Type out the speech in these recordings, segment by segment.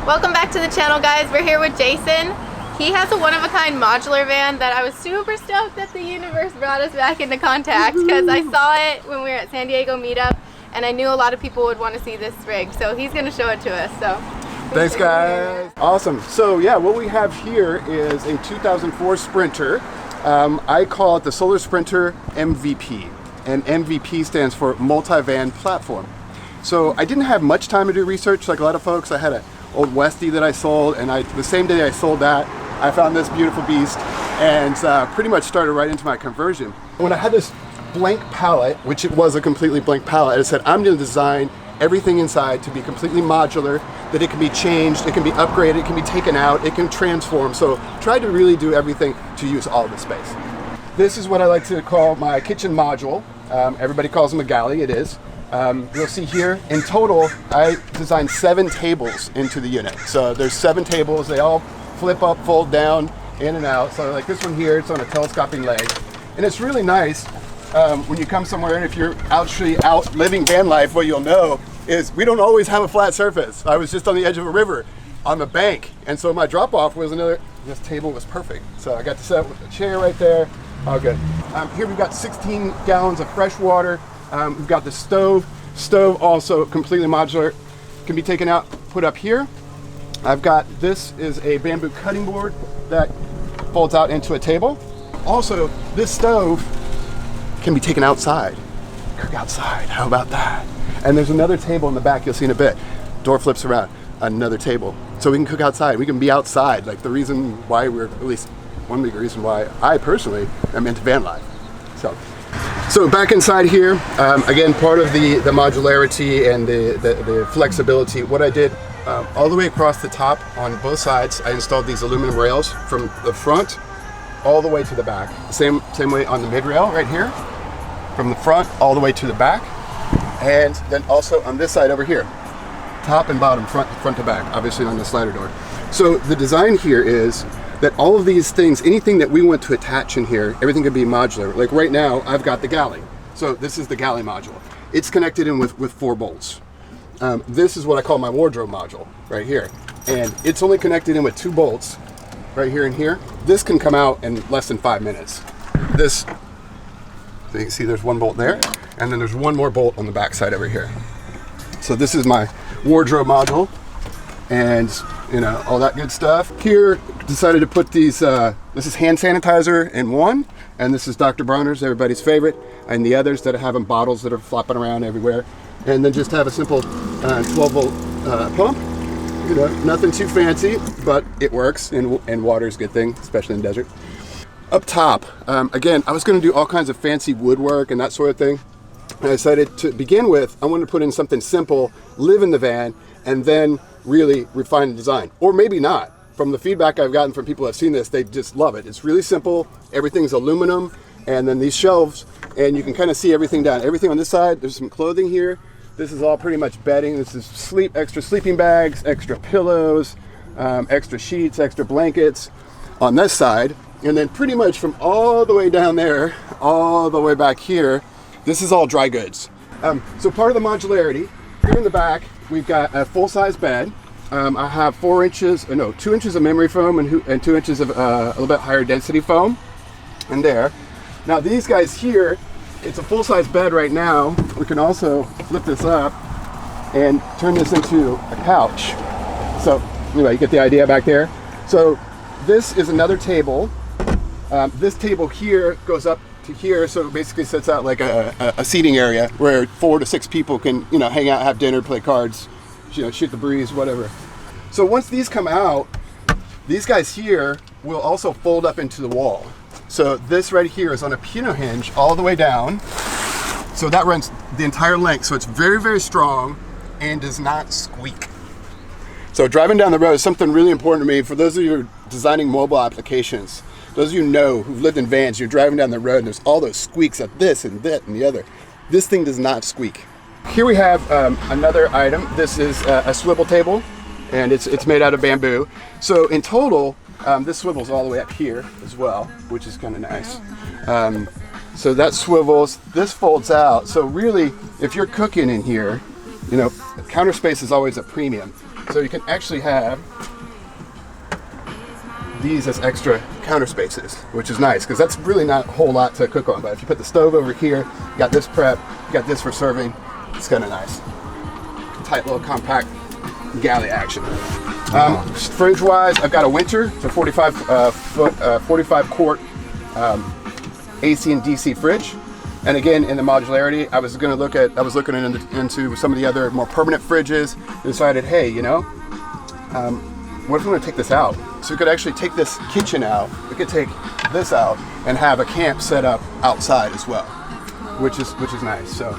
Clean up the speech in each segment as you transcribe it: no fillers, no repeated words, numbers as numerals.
Welcome back to the channel, guys. We're here with Jason. He has a one-of-a-kind modular van that I was super stoked that the universe brought us back into contact because I saw it when we were at San Diego meetup and I knew a lot of people would want to see this rig, so he's going to show it to us. So thanks, guys. Awesome. So yeah, what we have here is a 2004 Sprinter. I call it the Solar Sprinter MVP, and MVP stands for multi-van platform. So I didn't have much time to do research like a lot of folks. I had an old Westie that I sold, and the same day I sold that, I found this beautiful beast and pretty much started right into my conversion. When I had this blank pallet, which it was a completely blank pallet, I said I'm going to design everything inside to be completely modular, that it can be changed, it can be upgraded, it can be taken out, it can transform. So try to really do everything to use all the space. This is what I like to call my kitchen module. Everybody calls them a galley, it is. You'll see here, in total, I designed 7 tables into the unit. So there's 7 tables, they all flip up, fold down, in and out. So like this one here, it's on a telescoping leg. And it's really nice when you come somewhere, and if you're actually out living van life, what you'll know is we don't always have a flat surface. I was just on the edge of a river on the bank, and so my drop-off was this table was perfect. So I got to set up with a chair right there, all good. Here we've got 16 gallons of fresh water. We've got the stove also completely modular, can be taken out, put up here. I've got, this is a bamboo cutting board that folds out into a table. Also, this stove can be taken outside, cook outside, how about that? And there's another table in the back you'll see in a bit. Door flips around, another table. So we can cook outside, we can be outside. Like the reason why at least one big reason why I personally am into van life. So back inside here, again, part of the modularity and the flexibility, what I did all the way across the top on both sides, I installed these aluminum rails from the front all the way to the back. Same way on the mid rail right here, from the front all the way to the back. And then also on this side over here, top and bottom, front to back, obviously on the slider door. So the design here is that all of these things, anything that we want to attach in here, everything could be modular. Like right now, I've got the galley. So this is the galley module. It's connected in with 4 bolts. This is what I call my wardrobe module right here. And it's only connected in with 2 bolts right here and here. This can come out in less than 5 minutes. So you can see there's 1 bolt there, and then there's 1 more bolt on the back side over here. So this is my wardrobe module, and all that good stuff. Here, decided to put these, this is hand sanitizer in one, and this is Dr. Bronner's, everybody's favorite, and the others that have in bottles that are flopping around everywhere. And then just have a simple 12-volt pump. Nothing too fancy, but it works, and water's a good thing, especially in the desert. Up top, again, I was going to do all kinds of fancy woodwork and that sort of thing. I decided to begin with, I wanted to put in something simple, live in the van, and then really refine the design. Or maybe not. From the feedback I've gotten from people who have seen this, they just love it. It's really simple, everything's aluminum, and then these shelves, and you can kind of see everything down. Everything on this side, there's some clothing here. This is all pretty much bedding. This is extra sleeping bags, extra pillows, extra sheets, extra blankets on this side. And then pretty much from all the way down there, all the way back here, this is all dry goods. So part of the modularity, here in the back, we've got a full-size bed. I have 2 inches of memory foam and 2 inches of a little bit higher density foam in there. Now these guys here, it's a full-size bed right now. We can also flip this up and turn this into a couch. So anyway, you get the idea back there. So this is another table. This table here goes up to here, so it basically sets out like a seating area where 4 to 6 people can hang out, have dinner, play cards, shoot the breeze, whatever. So once these come out, these guys here will also fold up into the wall. So this right here is on a piano hinge all the way down. So that runs the entire length. So it's very, very strong and does not squeak. So driving down the road is something really important to me. For those of you who are designing mobile applications, those of you who've lived in vans, you're driving down the road and there's all those squeaks at this and that and the other. This thing does not squeak. Here we have another item. This is a swivel table, and it's made out of bamboo. So in total, this swivels all the way up here as well, which is kind of nice. So that swivels, this folds out. So really, if you're cooking in here, counter space is always a premium. So you can actually have these as extra counter spaces, which is nice because that's really not a whole lot to cook on. But if you put the stove over here, you got this prep, you got this for serving, it's kind of nice. Tight little compact galley action. Fridge wise, I've got a Winter, it's a 45 quart AC and DC fridge. And again, in the modularity, I was looking into some of the other more permanent fridges and decided, hey, you know, what if we want to take this out? So we could actually take this kitchen out, we could take this out and have a camp set up outside as well, which is nice. So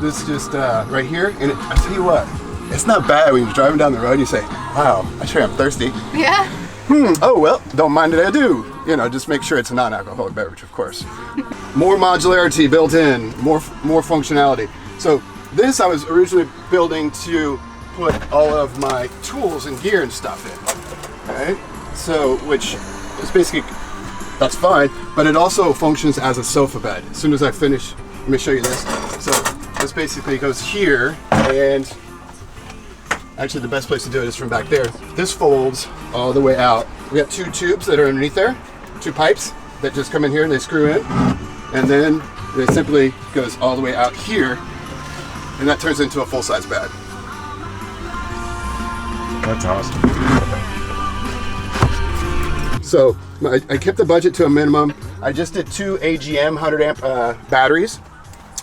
this is just right here, and I tell you what, it's not bad when you're driving down the road and you say, wow, I sure am thirsty. Yeah. Oh well, don't mind it, I do. You know, just make sure it's a non-alcoholic beverage, of course. More modularity built in, more functionality. So this I was originally building to put all of my tools and gear and stuff in. Right? So, which is basically, that's fine, but it also functions as a sofa bed. As soon as I finish, let me show you this. So this basically goes here, and actually the best place to do it is from back there. This folds all the way out. We got two tubes that are underneath there, two pipes that just come in here and they screw in, and then it simply goes all the way out here, and that turns into a full-size bed. That's awesome. So I kept the budget to a minimum. I just did 2 AGM 100 amp batteries.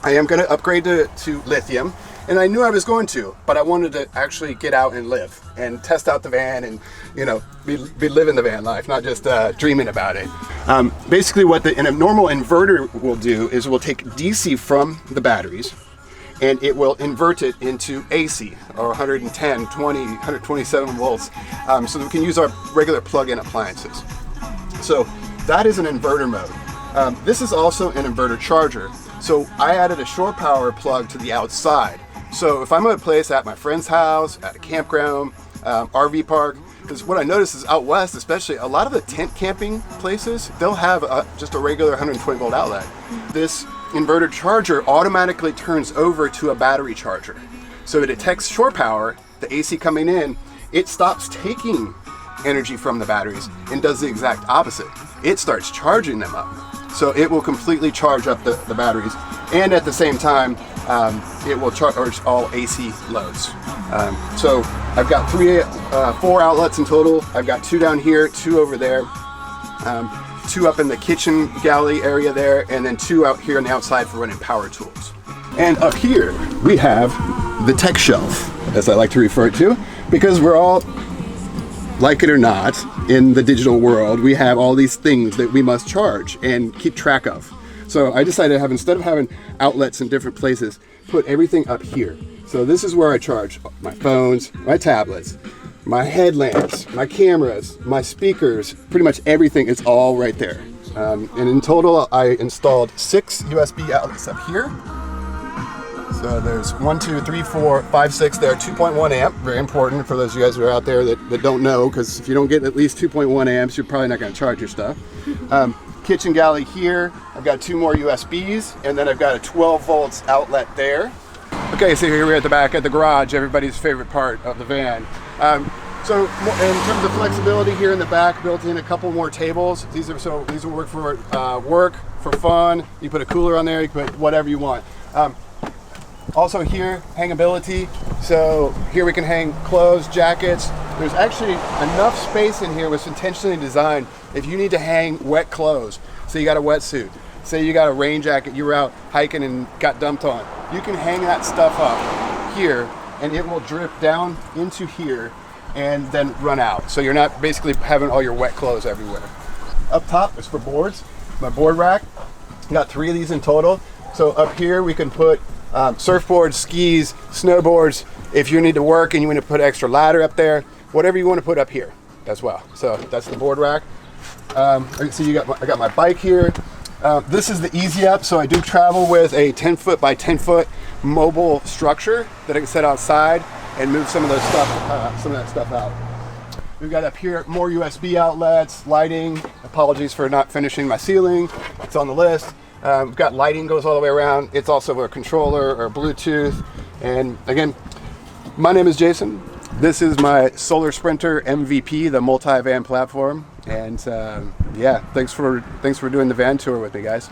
I am going to upgrade to lithium, and I knew I was going to, but I wanted to actually get out and live and test out the van and, you know, be living the van life, not just dreaming about it. Basically what a normal inverter will do is it will take DC from the batteries and it will invert it into AC, or 110, 20, 127 volts, so that we can use our regular plug-in appliances. So that is an inverter mode. This is also an inverter charger. So I added a shore power plug to the outside. So if I'm at a place at my friend's house, at a campground, RV park, because what I noticed is out west, especially, a lot of the tent camping places, they'll have just a regular 120 volt outlet. This inverter charger automatically turns over to a battery charger. So it detects shore power, the AC coming in, it stops taking energy from the batteries and does the exact opposite. It starts charging them up. So it will completely charge up the batteries, and at the same time, it will charge all AC loads. So I've got 4 outlets in total. I've got 2 down here, 2 over there, 2 up in the kitchen galley area there, and then 2 out here on the outside for running power tools. And up here, we have the tech shelf, as I like to refer to, because we're all, like it or not, in the digital world, we have all these things that we must charge and keep track of. So I decided to have, instead of having outlets in different places, put everything up here. So this is where I charge my phones, my tablets, my headlamps, my cameras, my speakers, pretty much everything is all right there. And in total, I installed 6 USB outlets up here. So there's 1, 2, 3, 4, 5, 6 there, 2.1 amp, very important for those of you guys who are out there that don't know, because if you don't get at least 2.1 amps, you're probably not going to charge your stuff. Kitchen galley here, I've got 2 more USBs, and then I've got a 12 volts outlet there. Okay, so here we're at the back at the garage, everybody's favorite part of the van. So in terms of flexibility here in the back, built in a couple more tables. These will work for fun. You put a cooler on there, you can put whatever you want. Also here, hangability. So here we can hang clothes, jackets. There's actually enough space in here, was intentionally designed if you need to hang wet clothes. So you got a wetsuit, say you got a rain jacket, you were out hiking and got dumped on. You can hang that stuff up here and it will drip down into here and then run out. So you're not basically having all your wet clothes everywhere. Up top is for boards, my board rack. Got 3 of these in total. So up here we can put surfboards, skis, snowboards. If you need to work and you want to put extra ladder up there, whatever you want to put up here as well. So that's the board rack. So I got my bike here. This is the easy up. So I do travel with a 10 foot by 10 foot mobile structure that I can set outside and move some of that stuff out. We've got up here more USB outlets, lighting. Apologies for not finishing my ceiling. It's on the list. We've got lighting goes all the way around. It's also a controller or Bluetooth. And again, my name is Jason. This is my Solar Sprinter MVP, the multi-van platform. And yeah, thanks for doing the van tour with me, guys.